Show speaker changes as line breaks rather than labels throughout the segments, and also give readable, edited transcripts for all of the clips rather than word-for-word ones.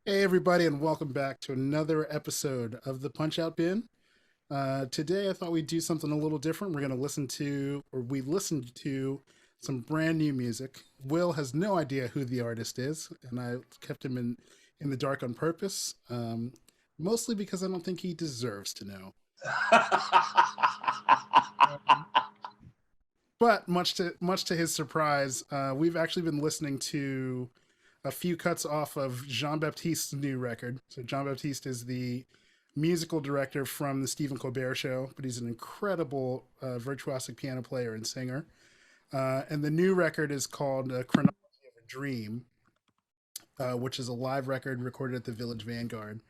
Hey, everybody, and welcome back to another episode of the Punchout Bin. Today, I thought we'd do something a little different. We're going to we listened to some brand new music. Will has no idea who the artist is, and I kept him in the dark on purpose, mostly because I don't think he deserves to know. Um, but much to his surprise, we've actually been listening to a few cuts off of Jon Batiste's new record. So Jon Batiste is the musical director from the Stephen Colbert Show, but he's an incredible virtuosic piano player and singer. And the new record is called Chronology of a Dream, which is a live record recorded at the Village Vanguard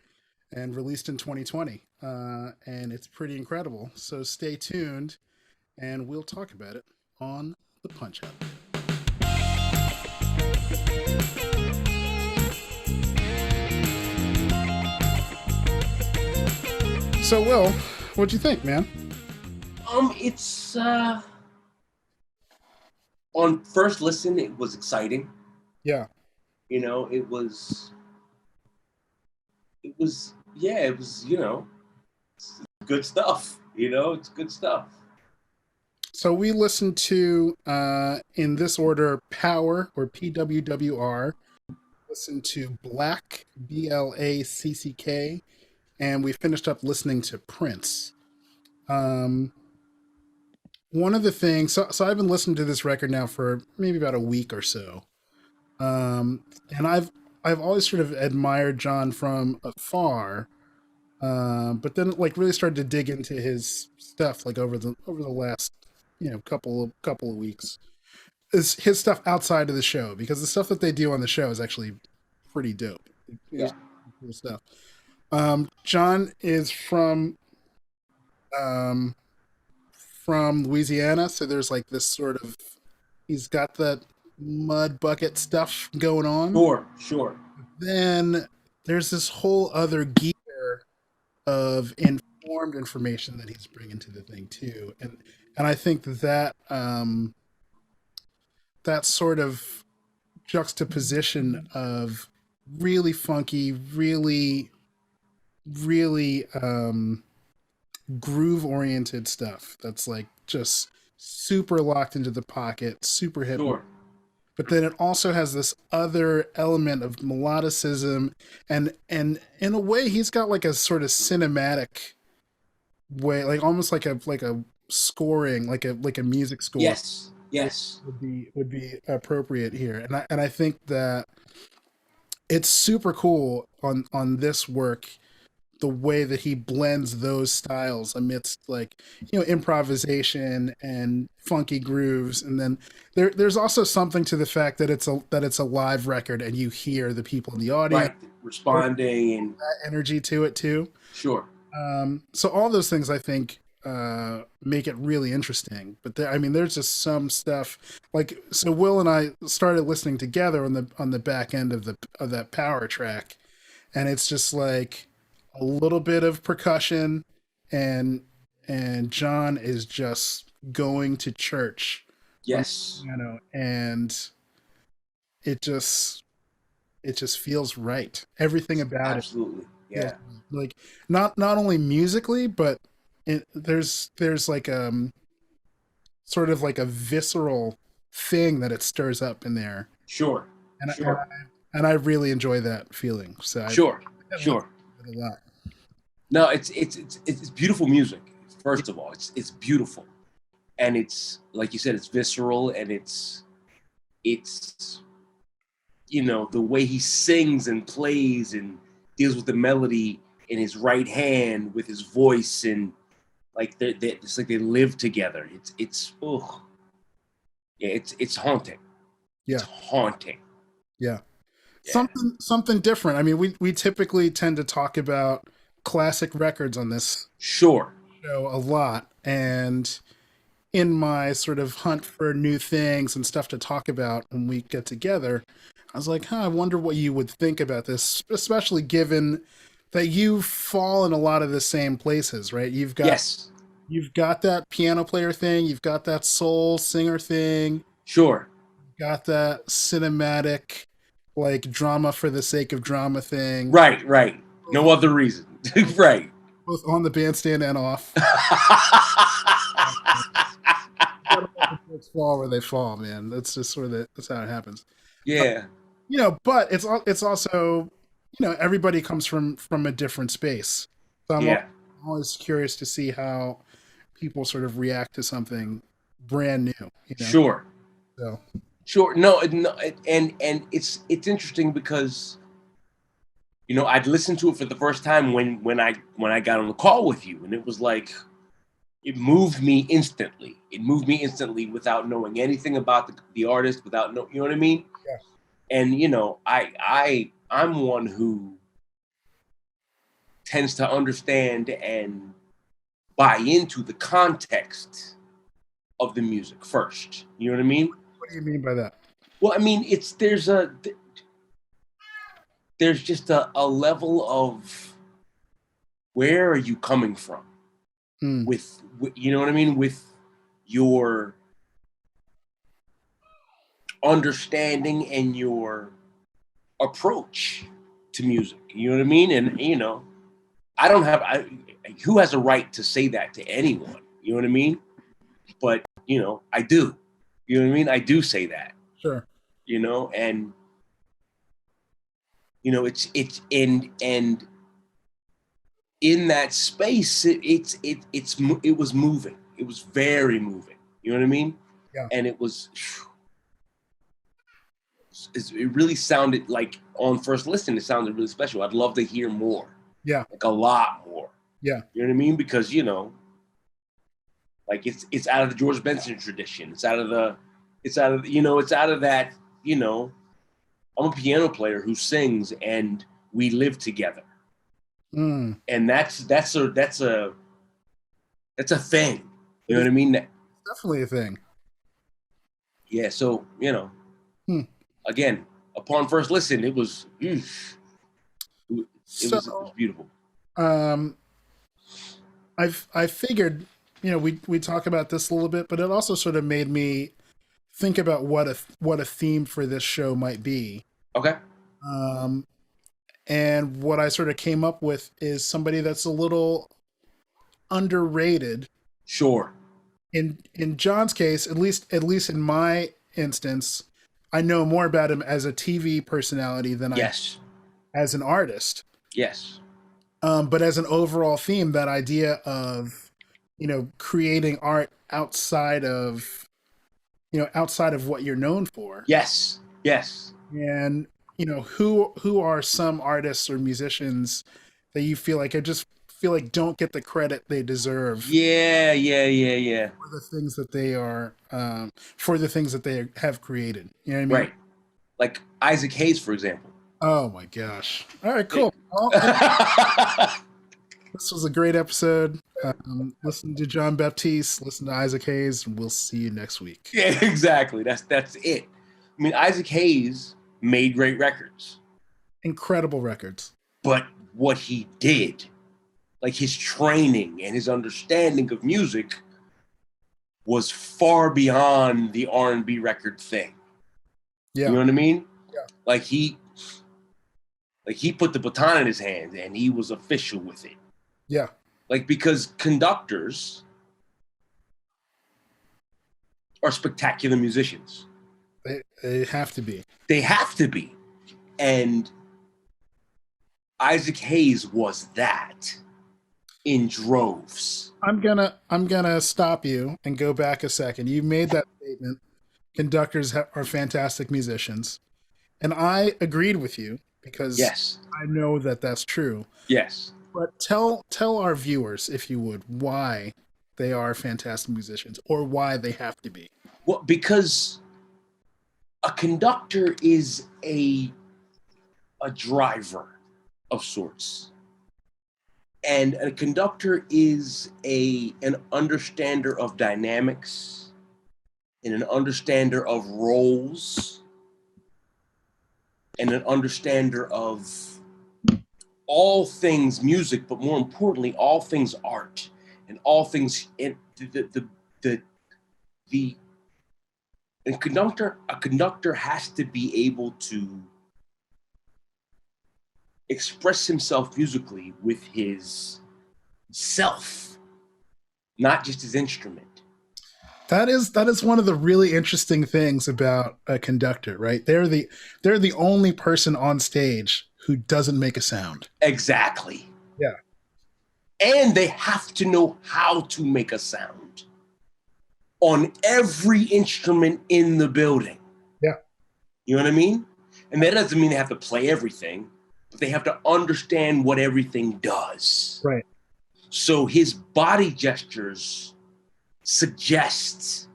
and released in 2020. And it's pretty incredible. So stay tuned, and we'll talk about it on the Punch Out. So, Will, what'd you think, man?
It's on first listen, it was exciting.
Yeah.
You know, it's good stuff. It's good stuff.
So we listened to, in this order, Power, or PWWR, listened to Black, BLACCK, and we finished up listening to Prince. Um, One of the things, so I've been listening to this record now for maybe about a week or so. And I've always sort of admired John from afar, but then like really started to dig into his stuff like over the last couple of weeks. Is his stuff outside of the show, because the stuff that they do on the show is actually pretty dope. It's
Yeah,
cool stuff. John is um, from Louisiana, so there's like this sort of he's got that mud bucket stuff going on.
sure.
Then there's this whole other gear of informed information that he's bringing to the thing too, and I think that sort of juxtaposition of really funky, really groove oriented stuff that's like just super locked into the pocket, super hip.
Sure.
But then it also has this other element of melodicism, and in a way he's got like a sort of cinematic way, like almost like a scoring, like a music score
Yes, yes.
would be appropriate here. And I think that it's super cool on this work, the way that he blends those styles amidst like improvisation and funky grooves. And then there's also something to the fact that it's a live record, and you hear the people in the audience
Right. Responding and
that energy to it too.
sure.
So all those things I think make it really interesting. But I mean, there's just some stuff like, so Will and I started listening together on the back end of that power track, and it's just like a little bit of percussion, and John is just going to church on
Yes.
the piano, and it just it just feels right. Everything about it
Absolutely.
feels
Yeah.
like, not only musically, but there's like sort of like a visceral thing that it stirs up in there,
Sure.
and
Sure.
I really enjoy that feeling. So
Sure.
I like
Sure.
it a lot.
No, it's beautiful music. First of all, it's beautiful. And it's like you said, it's visceral, and it's the way he sings and plays and deals with the melody in his right hand with his voice, and like it's like they live together. It's oh yeah, it's haunting. It's
Yeah,
haunting.
yeah.
Yeah.
Something different. I mean, we typically tend to talk about classic records on this
Sure.
show a lot, and in my sort of hunt for new things and stuff to talk about when we get together, I was like, I wonder what you would think about this, especially given that you fall in a lot of the same places, right?
Yes.
You've got that piano player thing, you've got that soul singer thing,
Sure.
got that cinematic, like drama for the sake of drama thing,
Right.
both,
No other reason. Right.
both on the bandstand and off. You gotta let the chips fall where they fall, man. That's just sort of that's how it happens.
Yeah.
But it's also, everybody comes from a different space. So
Yeah.
always curious to see how people sort of react to something brand new.
Sure.
So
Sure. No, and it's interesting because I'd listened to it for the first time when I got on the call with you, and it was like it moved me instantly. It moved me instantly without knowing anything about the artist, without you know what I mean?
yeah,
And I'm one who tends to understand and buy into the context of the music first. You know what I mean?
what do you mean by that?
Well, I mean there's just a level of where are you coming from
Hmm.
with you know what I mean, with your understanding and your approach to music. You know what I mean? And I don't have who has a right to say that to anyone. You know what I mean? But I do. You know what I mean? I do say that.
Sure.
And it's and in that space, it was moving. It was very moving. You know what I mean?
Yeah.
And it really sounded like on first listen, it sounded really special. I'd love to hear more,
Yeah.
like a lot more.
Yeah.
You know what I mean? Because like it's out of the George Benson tradition. It's out of that. I'm a piano player who sings, and we live together,
Hmm.
and that's a thing. You know
It's
what I mean?
definitely a thing.
Yeah. So
Hmm.
again, upon first listen, it was
So,
it was beautiful.
um, I figured, we talk about this a little bit, but it also sort of made me think about what a theme for this show might be.
Okay.
Um, and what I sort of came up with is somebody that's a little underrated.
Sure.
In John's case, at least in my instance, I know more about him as a TV personality than I
Yes.
as an artist.
Yes.
But as an overall theme, that idea of creating art outside of what you're known for,
Yes. Yes.
and who are some artists or musicians that you feel like don't get the credit they deserve
Yeah.
for the things that they are for the things that they have created. You know what I mean?
Right. Like Isaac Hayes, for example.
Oh my gosh! All right,
Like,
cool. Well, this was a great episode. Listen to Jon Batiste, listen to Isaac Hayes, and we'll see you next week.
yeah, exactly. That's it. I mean, Isaac Hayes made great records,
Incredible records.
but what he did, like his training and his understanding of music, was far beyond the R&B record thing. You
Yeah,
know what I mean?
yeah,
Like he put the baton in his hand and he was official with it.
yeah.
Like, because conductors are spectacular musicians.
They have to be.
They have to be. And Isaac Hayes was that in droves.
I'm gonna stop you and go back a second. You made that statement. Conductors are fantastic musicians, and I agreed with you because
Yes.
I know that that's true.
Yes.
But tell our viewers, if you would, why they are fantastic musicians or why they have to be.
Well, because a conductor is a driver of sorts. And a conductor is an understander of dynamics and an understander of roles and an understander of all things music, but more importantly, all things art and all things in the a conductor has to be able to express himself musically with his self, not just his instrument.
That is one of the really interesting things about a conductor, right? They're the only person on stage who doesn't make a sound.
Exactly.
Yeah.
And they have to know how to make a sound on every instrument in the building.
Yeah.
You know what I mean? And that doesn't mean they have to play everything, but they have to understand what everything does.
Right.
So his body gestures suggest,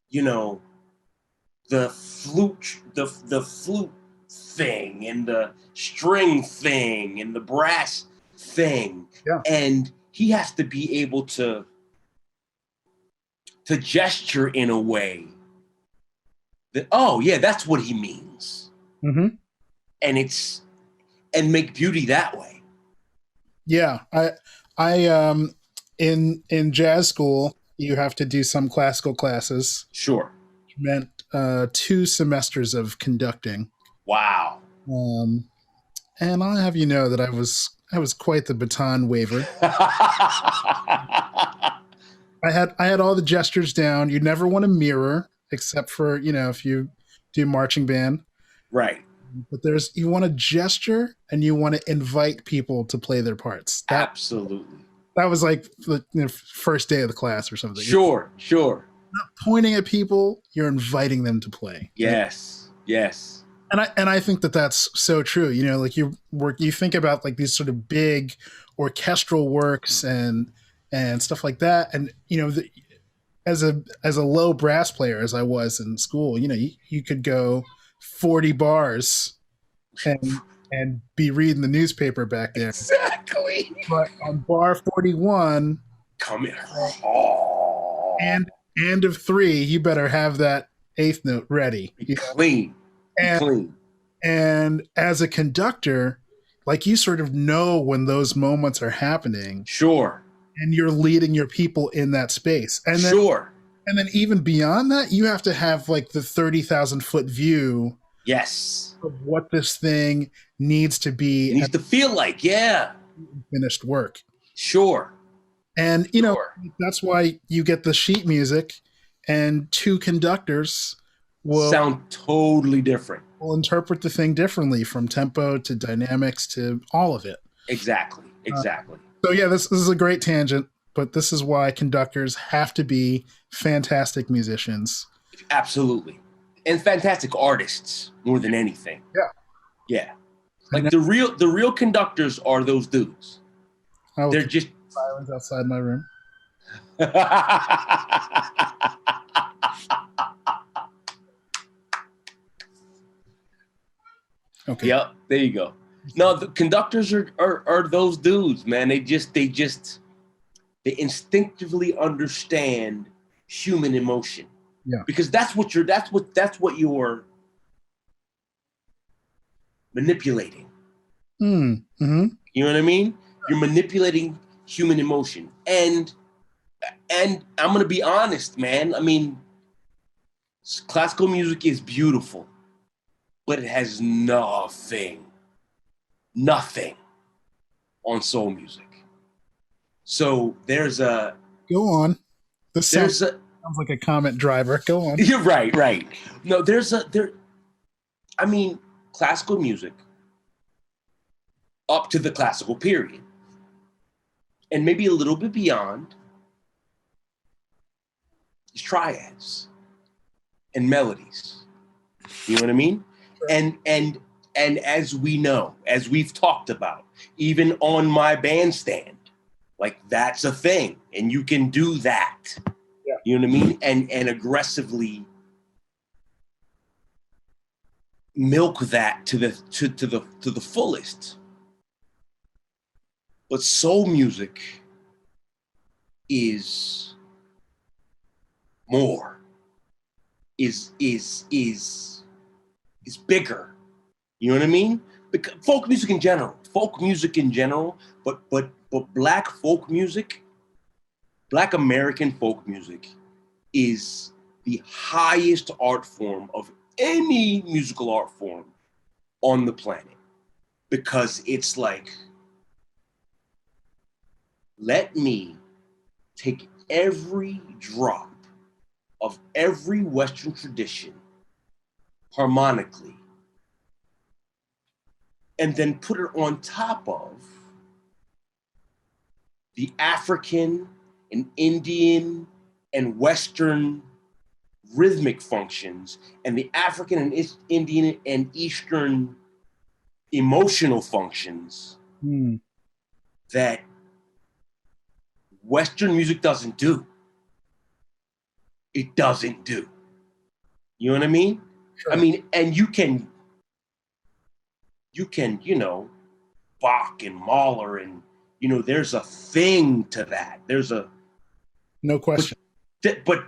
you know, the flute thing and the string thing and the brass thing.
Yeah.
And he has to be able to gesture in a way that, oh yeah, that's what he means.
Mm-hmm.
And make beauty that way.
Yeah. I in jazz school you have to do some classical classes.
Sure.
Which meant 2 semesters of conducting.
Wow.
And I'll have you know that I was quite the baton waver. I had all the gestures down. You never want to mirror, except for, if you do marching band.
Right.
But you want to gesture and you want to invite people to play their parts.
Absolutely.
That was like the first day of the class or something.
Sure.
You're not pointing at people, you're inviting them to play.
Yes. Right? Yes.
And I think that that's so true. Like you think about like these sort of big orchestral works and stuff like that. And as a low brass player as I was in school, you could go 40 bars and be reading the newspaper back there.
Exactly.
But on bar 41,
come in.
And of 3, you better have that 8th note ready.
Be clean. Clean.
And as a conductor, like you sort of know when those moments are happening.
Sure.
And you're leading your people in that space. And then,
sure.
And then even beyond that, you have to have like the 30,000 foot view.
Yes.
Of what this thing needs to be.
It needs to feel like, yeah.
Finished work.
Sure.
And, that's why you get the sheet music and 2 conductors will
sound totally different.
Will interpret the thing differently from tempo to dynamics to all of it.
Exactly.
So yeah, this is a great tangent, but this is why conductors have to be fantastic musicians.
Absolutely. And fantastic artists more than anything. Yeah. Like the real conductors are those dudes. They're just
silence outside my room. Okay.
Yep, there you go. No, the conductors are those dudes, man. They instinctively understand human emotion.
Yeah.
Because that's what you're manipulating.
Mm-hmm.
You know what I mean? You're manipulating human emotion. And I'm gonna be honest, man. I mean, classical music is beautiful, but it has nothing on soul music. So there's a
go on. This sounds like a comment driver. Go on.
You're right. No, I mean, classical music up to the classical period, and maybe a little bit beyond, is triads and melodies. You know what I mean? Sure. And as we know, as we've talked about, even on my bandstand, like that's a thing, and you can do that.
Yeah.
You know what I mean? And aggressively milk that to the fullest. But soul music is more, is bigger. You know what I mean? Because folk music in general, but Black folk music, Black American folk music is the highest art form of any musical art form on the planet. because it's like, let me take every drop of every Western tradition harmonically and then put it on top of the African and Indian and Western rhythmic functions and the African and Indian and Eastern emotional functions that Western music doesn't do. It doesn't do. You know what I mean?
Sure.
I mean, and you can, you know, Bach and Mahler and, you know, there's a thing to that. There's a,
no question.
But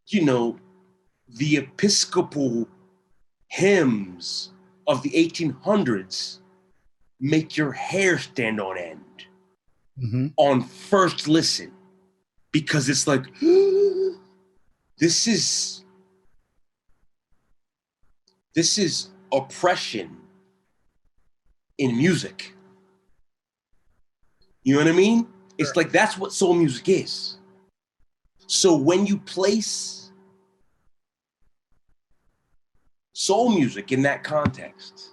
you know, the Episcopal hymns of the 1800s make your hair stand on end on first listen, because it's like, this is oppression in music. You know what I mean? Sure. It's like, that's what soul music is. So when you place soul music in that context,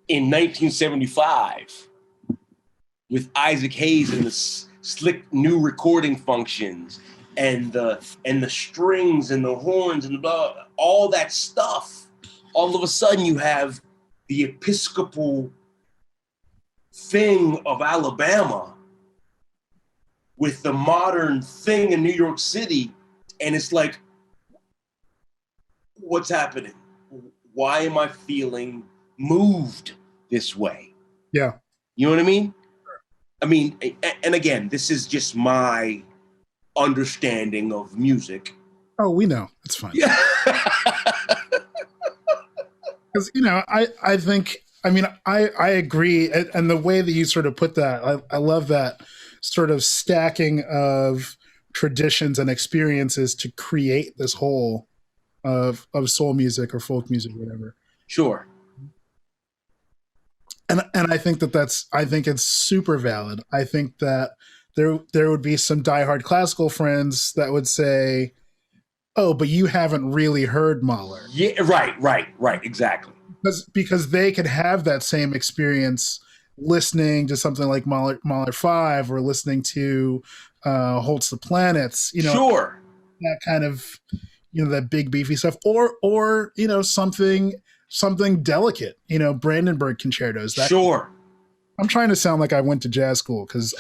in 1975, with Isaac Hayes and the slick new recording functions and the strings and the horns and all that stuff, all of a sudden you have the Episcopal thing of Alabama with the modern thing in New York City, and it's like, what's happening? Why am I feeling moved this way?
Yeah.
You know what I mean? I mean, and again, this is just my understanding of music.
Oh, we know. It's fine.
Yeah.
Because, you know, I think, I mean, I agree. And the way that you sort of put that, I love that sort of stacking of traditions and experiences to create this whole of soul music or folk music, whatever.
Sure.
And I think I think it's super valid. I think that there would be some diehard classical friends that would say, oh, but you haven't really heard Mahler.
Yeah, right, exactly.
Because they could have that same experience listening to something like Mahler 5 or listening to Holt's the Planets, you know,
sure,
that kind of, you know, that big beefy stuff, or you know, something delicate, you know, Brandenburg concertos.
Sure.
I'm trying to sound like I went to jazz school, because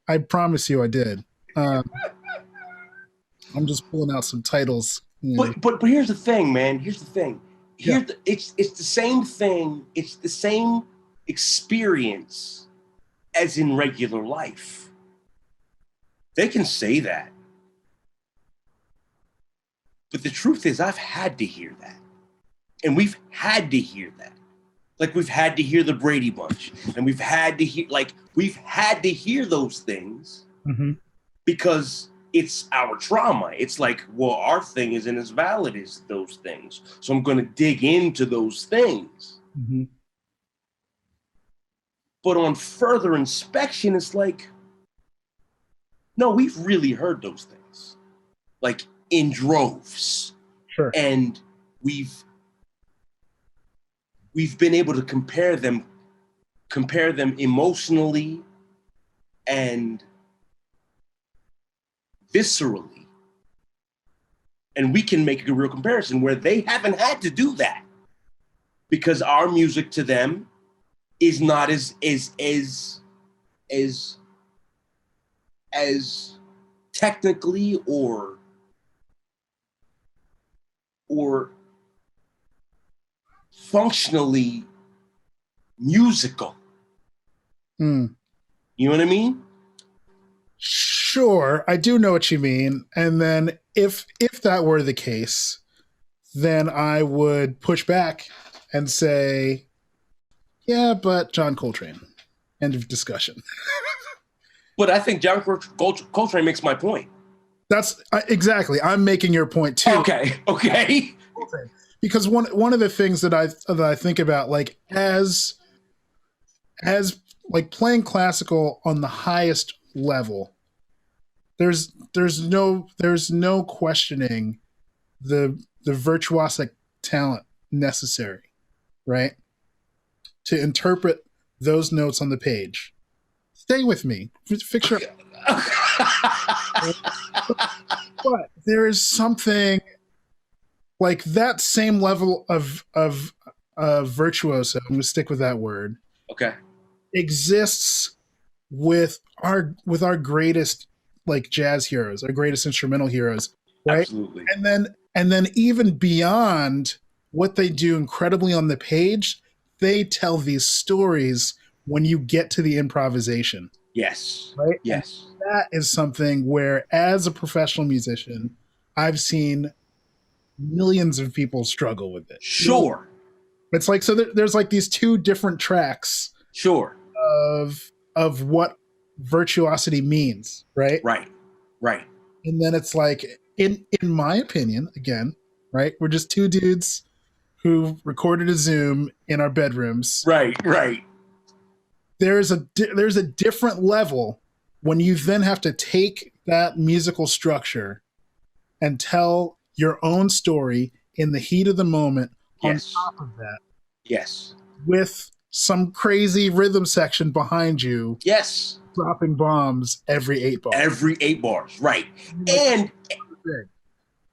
I promise you I did. I'm just pulling out some titles. You know.
But here's the thing, man. Here's the thing. It's the same thing. It's the same experience as in regular life. They can say that. But the truth is, I've had to hear that. And we've had to hear that. Like, we've had to hear the Brady Bunch. And we've had to hear those things because it's our trauma. It's like, well, our thing isn't as valid as those things. So I'm going to dig into those things. But on further inspection, it's like, no, we've really heard those things. Like, in droves.
Sure.
And we've been able to compare them emotionally and viscerally. And we can make a real comparison where they haven't had to do that, because our music to them is not as technically or functionally musical. You know what I mean?
Sure, I do know what you mean. And then if that were the case, then I would push back and say, yeah, but John Coltrane. End of discussion.
But I think John Coltrane makes my point.
That's exactly. I'm making your point too.
Okay.
because one of the things that I think about, like, as like playing classical on the highest level, there's no questioning the virtuosic talent necessary, right, to interpret those notes on the page. Stay with me. Fix your. But there is something like that same level of virtuoso. I'm going to stick with that word.
Okay.
Exists with our greatest like jazz heroes, our greatest instrumental heroes, right?
Absolutely.
And then even beyond what they do incredibly on the page, they tell these stories when you get to the improvisation,
Yes.
right? And
Yes.
that is something where, as a professional musician, I've seen millions of people struggle with it.
Sure.
It's like, so there's like these two different tracks
Sure.
of what virtuosity means, right?
Right. Right.
And then it's like, in my opinion, again, right? We're just two dudes who recorded a Zoom in our bedrooms.
Right. Right.
There's a different level when you then have to take that musical structure and tell your own story in the heat of the moment.
Yes.
On top of that,
Yes.
with some crazy rhythm section behind you,
Yes.
dropping bombs every 8 bars.
Every 8 bars. Right. And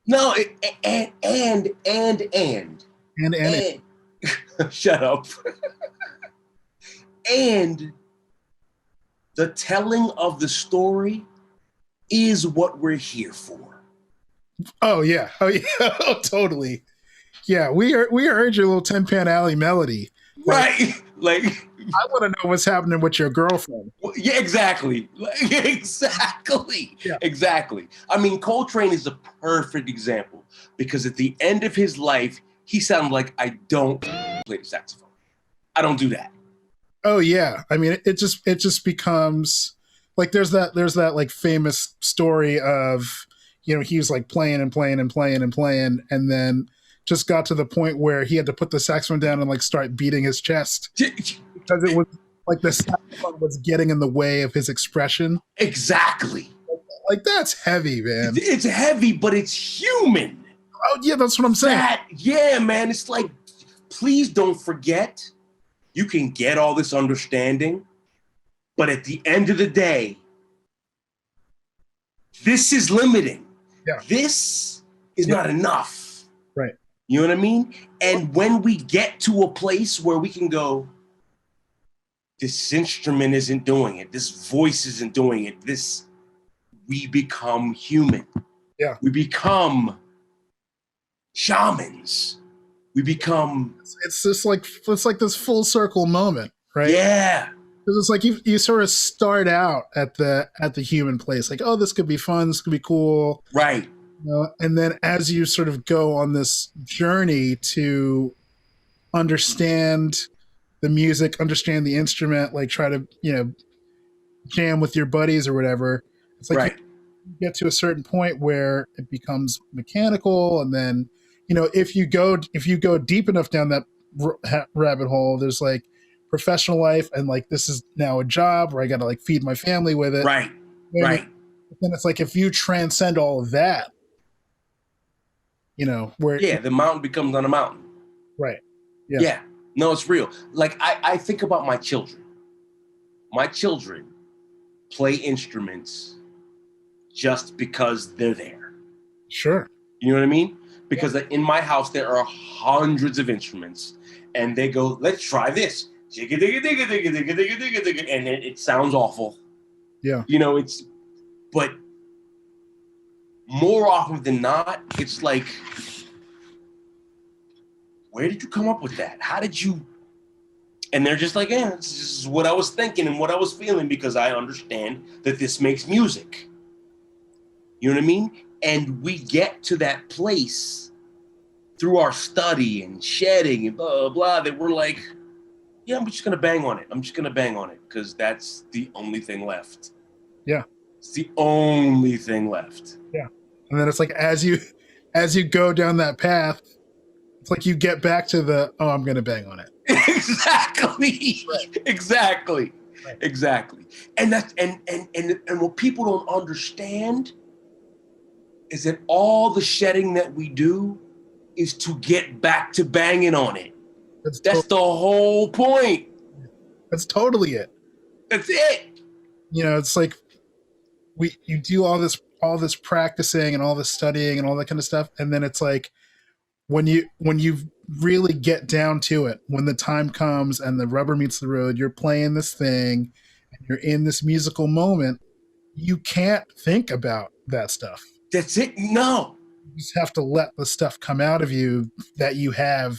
no, and shut up. And the telling of the story is what we're here for.
Oh yeah. Oh, totally. Yeah, we heard your little Tin Pan Alley melody.
Right. Like,
I want to know what's happening with your girlfriend.
yeah, exactly. Exactly.
Yeah.
Exactly. I mean, Coltrane is a perfect example because at the end of his life, he sounded like, I don't play the saxophone. I don't do that.
Oh yeah. I mean, it just becomes like there's that like famous story of, he was like playing and playing and playing and playing, and then just got to the point where he had to put the saxophone down and like start beating his chest because it was like the saxophone was getting in the way of his expression.
Exactly.
Like, that's heavy, man.
It's heavy, but it's human.
Oh yeah, that's what I'm saying.
Yeah, man. It's like, please don't forget, you can get all this understanding, but at the end of the day, this is limiting.
Yeah.
This is not enough.
Right.
You know what I mean? And when we get to a place where we can go, this instrument isn't doing it, this voice isn't doing it, we become human.
Yeah.
We become shamans. We become.
It's just like, it's like this full circle moment, right?
Yeah.
Because it's like you sort of start out at the human place, like, oh, this could be fun, this could be cool,
Right.
And then as you sort of go on this journey to understand the music, understand the instrument, like try to jam with your buddies or whatever, it's like
right.
You get to a certain point where it becomes mechanical, and then if you go deep enough down that rabbit hole, there's like professional life, and like this is now a job where I got to like feed my family with it.
Right.
And
right.
Then it's like, if you transcend all of that, where
the mountain becomes on a mountain.
Right.
Yeah. No, it's real. Like I think about my children. My children play instruments just because they're there.
Sure.
You know what I mean? Because in my house there are hundreds of instruments, and they go, let's try this. And it sounds awful.
Yeah.
But more often than not, it's like, where did you come up with that? How did you? And they're just like, this is what I was thinking and what I was feeling, because I understand that this makes music. You know what I mean? And we get to that place through our study and shedding and blah, blah, blah, that we're like, yeah, I'm just going to bang on it. I'm just going to bang on it because that's the only thing left.
Yeah.
It's the only thing left.
Yeah. And then it's like, as you go down that path, It's like you get back to the, oh, I'm going to bang on it.
Exactly.
Right.
Exactly.
Right.
Exactly. And that's and what people don't understand is that all the shedding that we do is to get back to banging on it. That's the whole point.
That's totally it.
That's it.
You know, it's like you do all this practicing and all this studying and all that kind of stuff, and then it's like when you really get down to it, when the time comes and the rubber meets the road, you're playing this thing and you're in this musical moment, you can't think about that stuff.
That's it. No.
You just have to let the stuff come out of you that you have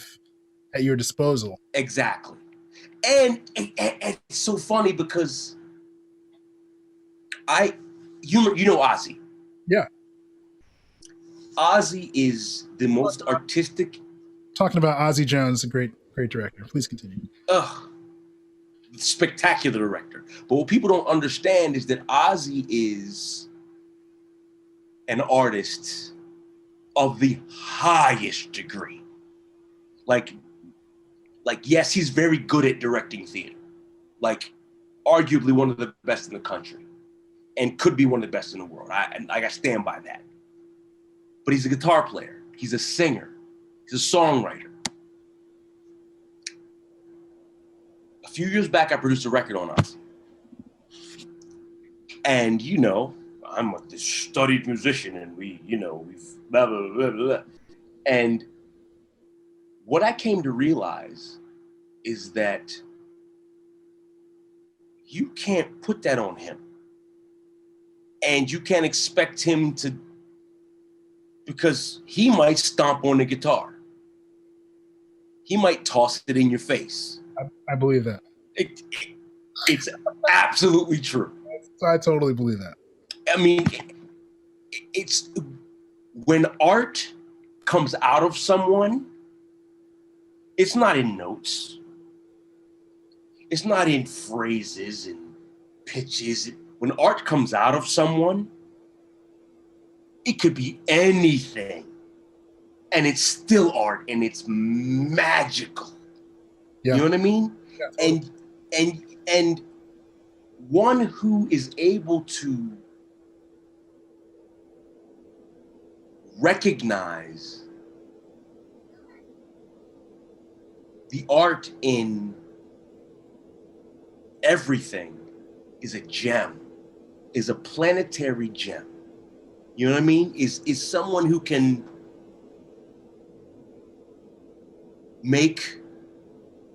at your disposal.
Exactly. And it's so funny because you know Ozzy.
Yeah.
Ozzy is the most artistic.
Talking about Ozzy Jones, a great director. Please continue.
Spectacular director. But what people don't understand is that Ozzy is an artist of the highest degree. Like yes, he's very good at directing theater. Like arguably one of the best in the country and could be one of the best in the world. I stand by that. But he's a guitar player. He's a singer. He's a songwriter. A few years back, I produced a record on Ozzy. And, you know, I'm a studied musician and we've blah, blah, blah, blah. And what I came to realize is that you can't put that on him. And you can't expect him to, because he might stomp on the guitar. He might toss it in your face.
I believe that.
It's absolutely true.
I totally believe that.
I mean, it's when art comes out of someone, it's not in notes. It's not in phrases and pitches. When art comes out of someone, it could be anything. And it's still art and it's magical.
Yeah.
You know what I mean?
Yeah.
And one who is able to recognize the art in everything is a gem, is a planetary gem. You know what I mean? Is someone who can make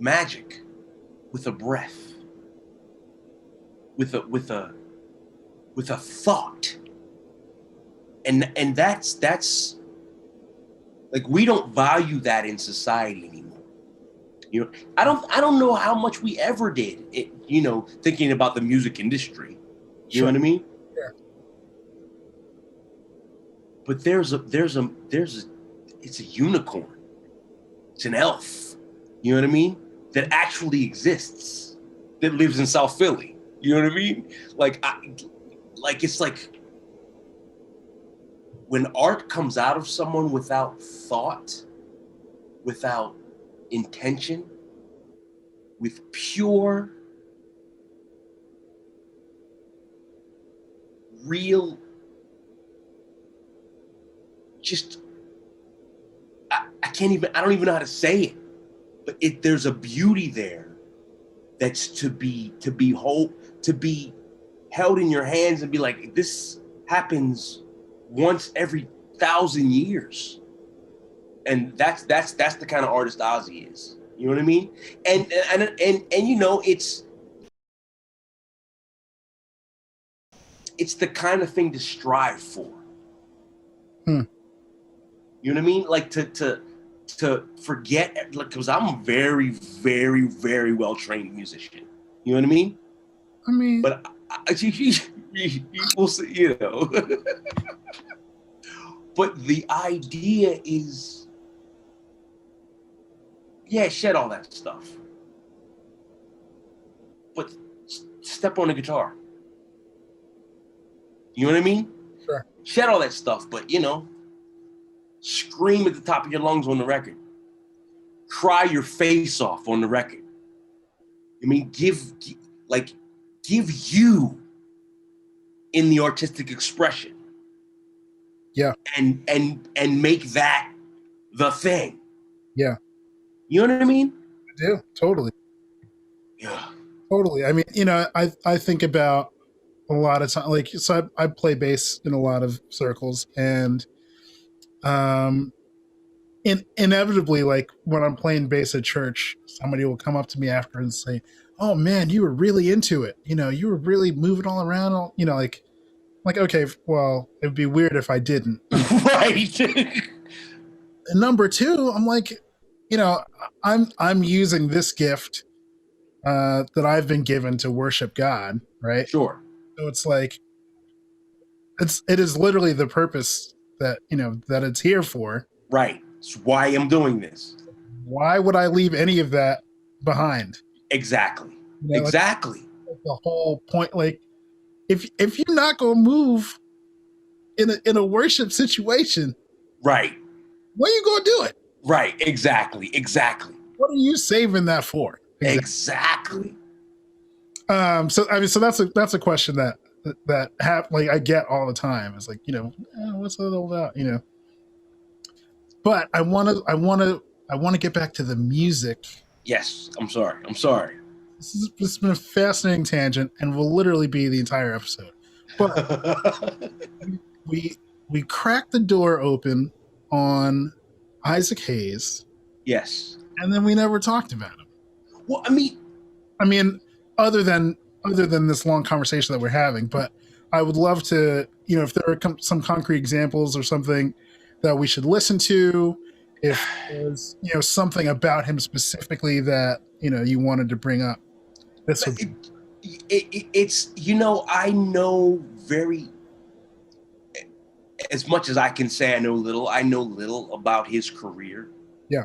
magic with a breath, with a thought. And that's like, we don't value that in society anymore. You know, I don't know how much we ever did it, you know, thinking about the music industry. You know what I mean?
Yeah.
But there's a it's a unicorn. It's an elf. You know what I mean? That actually exists. That lives in South Philly. You know what I mean? It's like when art comes out of someone without thought, without intention, with pure, real, just, I don't even know how to say it, but there's a beauty there that's to be held in your hands and be like, this happens once every 1,000 years. And that's the kind of artist Ozzy is. You know what I mean? And you know, it's the kind of thing to strive for. You know what I mean? Like to forget, like, because I'm a very, very, very well trained musician. You know what I mean?
I mean,
but we'll see, you know. But the idea is, yeah, shed all that stuff, but step on the guitar. You know what I mean?
Sure.
Shed all that stuff, but, you know, scream at the top of your lungs on the record. cry your face off on the record. I mean, give you in the artistic expression.
Yeah.
And make that the thing.
Yeah.
You know what I mean?
I do. Totally.
Yeah.
Totally. I mean, I think about a lot of time, like, so I play bass in a lot of circles, and inevitably, like when I'm playing bass at church, somebody will come up to me after and say, "Oh man, you were really into it. You were really moving all around. Like, okay, well, it'd be weird if I didn't."
Right.
And number two, I'm like, I'm using this gift that I've been given to worship God, right?
Sure.
So it's like, it is literally the purpose that that it's here for.
Right. It's why I'm doing this.
Why would I leave any of that behind?
Exactly.
Like, the whole point, like, if you're not gonna move in a worship situation,
right,
when are you gonna do it?
Right. Exactly.
What are you saving that for?
Exactly.
So I mean, so that's a question that like I get all the time. It's like, what's that all about? But I want to get back to the music.
Yes. I'm sorry.
This has been a fascinating tangent, and will literally be the entire episode. But we cracked the door open on Isaac Hayes.
Yes.
And then we never talked about him.
Well, I mean,
other than this long conversation that we're having, but I would love to, if there are some concrete examples or something that we should listen to, if there's, something about him specifically that, you wanted to bring up. This would be.
It's, I know very, as much as I can say I know little about his career.
Yeah.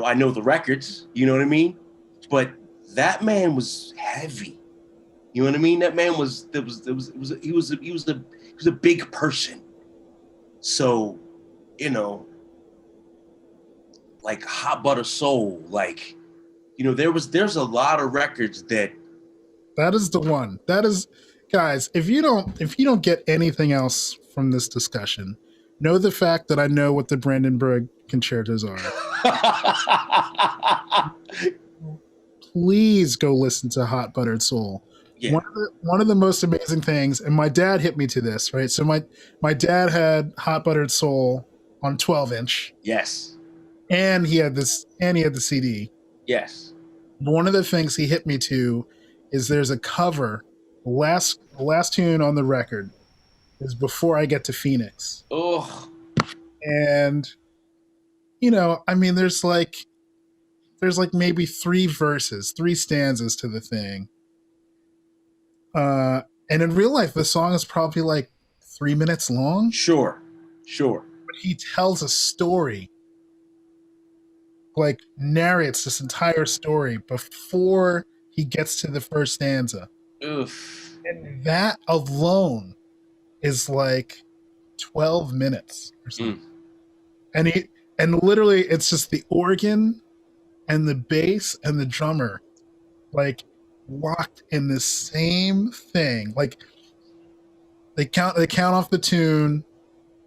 I know the records, you know what I mean? But that man was heavy. You know what I mean? That man was he was a big person. So, like Hot Butter Soul, like, there's a lot of records that
is the one. That is, guys, if you don't get anything else from this discussion, know the fact that I know what the Brandenburg concertos are. Please go listen to Hot Buttered Soul. Yeah. One of the most amazing things, and my dad hit me to this, right? So my dad had Hot Buttered Soul on 12-inch.
Yes.
And he had the CD.
Yes.
One of the things he hit me to is there's a cover. The last tune on the record is Before I Get to Phoenix.
Oh.
And there's like maybe 3 stanzas to the thing. And in real life, the song is probably like 3 minutes long.
Sure.
But he tells a story, like narrates this entire story before he gets to the first stanza.
Oof.
And that alone is like 12 minutes or something. And literally it's just the organ and the bass and the drummer, like, locked in the same thing. Like, they count off the tune,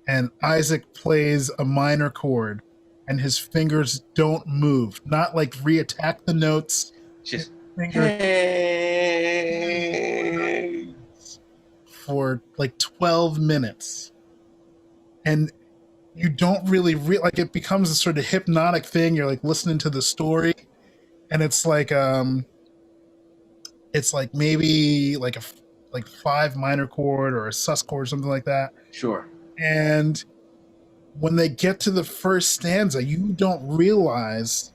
and Isaac plays a minor chord, and his fingers don't move. Not like reattack the notes.
Just
for like 12 minutes. And you don't really like, it becomes a sort of hypnotic thing. You're like listening to the story, and it's like maybe like a 5 minor chord or a sus chord or something like that.
Sure.
And when they get to the first stanza, you don't realize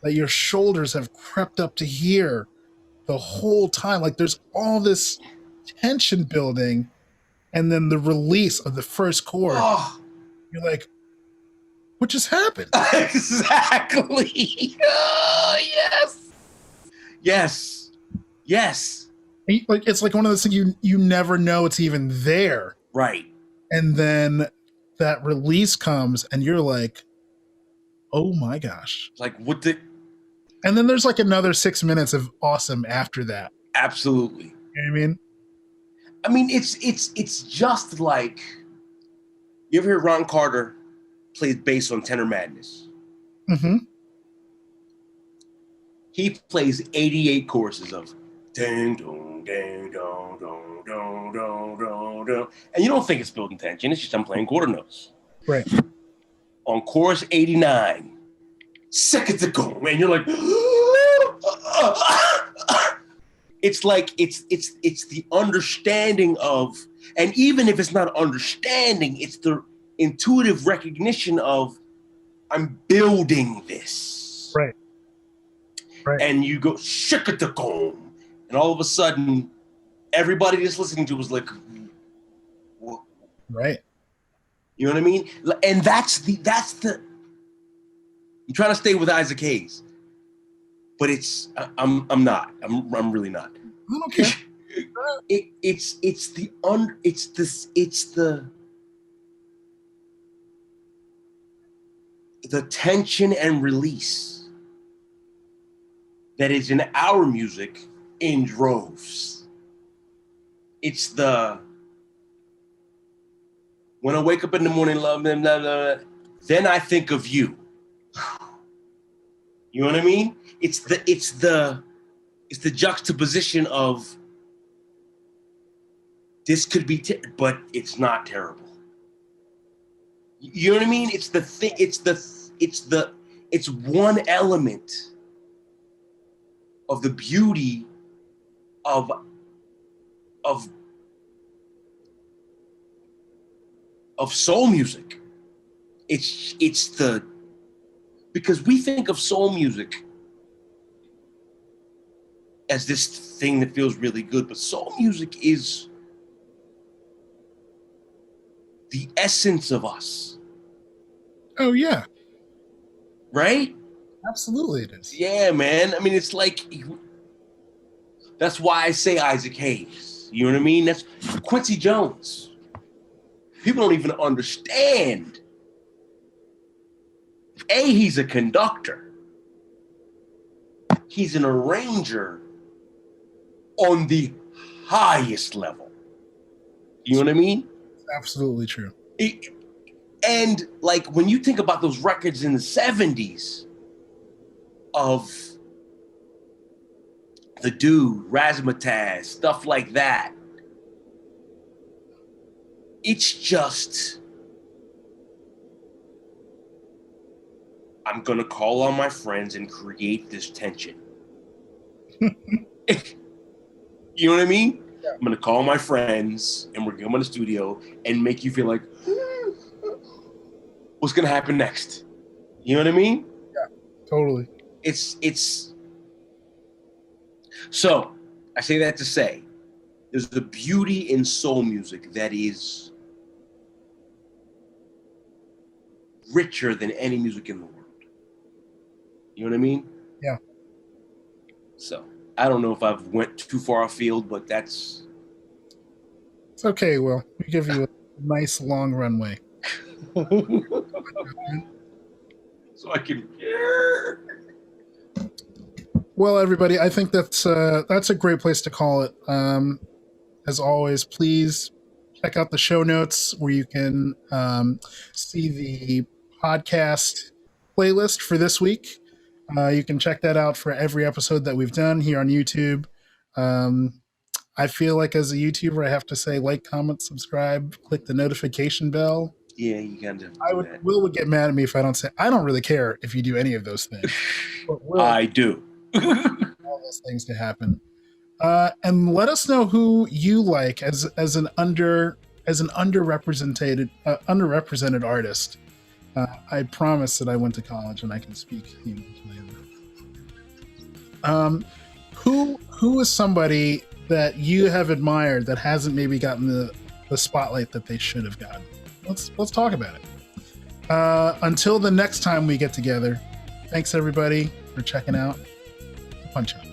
that your shoulders have crept up to here the whole time. Like, there's all this tension building, and then the release of the first chord. Oh. You're like, what just happened?
Exactly. Oh, yes.
Like, it's like one of those things you never know it's even there.
Right.
And then that release comes, and you're like, Oh my gosh.
Like, what the?
And then there's like another 6 minutes of awesome after that.
Absolutely.
You know what I mean?
I mean, it's just like, you ever hear Ron Carter plays bass on Tenor Madness?
Mm-hmm.
He plays 88 choruses of ding dong ding dong dong dong dong dong dong, and you don't think it's building tension. It's just I'm playing quarter notes.
Right.
On chorus 89, second to go, and you're like, it's like it's the understanding of, and even if it's not understanding, it's the intuitive recognition of, I'm building this.
Right. Right.
And you go shikatakom, and all of a sudden, everybody just listening to it was like, what?
Right.
You know what I mean? And that's the. I'm trying to stay with Isaac Hayes, but I'm not. I'm really not.
I don't care.
It's the tension and release that is in our music in droves. It's the, when I wake up in the morning, love them, blah, blah, blah, then I think of you. You know what I mean? It's the juxtaposition of, this could be, but it's not terrible. You know what I mean? It's the thing. It's one element of the beauty of soul music. It's the, because we think of soul music as this thing that feels really good, but soul music is the essence of us.
Oh yeah.
Right?
Absolutely it is.
Yeah, man. I mean, it's like, that's why I say Isaac Hayes. You know what I mean? That's Quincy Jones. People don't even understand. He's a conductor. He's an arranger on the highest level. You know what I mean?
Absolutely true.
And like, when you think about those records in the 70s of The Dude, Razzmatazz, stuff like that, it's just, I'm gonna call on my friends and create this tension. You know what I mean? Yeah. I'm gonna call my friends and we're going to the studio and make you feel like, what's gonna happen next? You know what I mean?
Yeah, totally.
It's so I say that to say, there's the beauty in soul music that is richer than any music in the world. You know what I mean?
Yeah.
So I don't know if I've went too far afield, but that's,
it's okay. Will, we give you a nice long runway.
So I can.
Well, everybody, I think that's a great place to call it. As always, please check out the show notes where you can see the podcast playlist for this week. You can check that out for every episode that we've done here on YouTube. I feel like as a YouTuber, I have to say like, comment, subscribe, click the notification bell.
Yeah, you gotta.
Will would get mad at me if I don't say. I don't really care if you do any of those things.
But Will, I do.
All those things to happen. And let us know who you like as an underrepresented artist. I promise that I went to college and I can speak English. Who is somebody that you have admired that hasn't maybe gotten the spotlight that they should have gotten? Let's talk about it. Until the next time we get together, thanks everybody for checking out Punchout.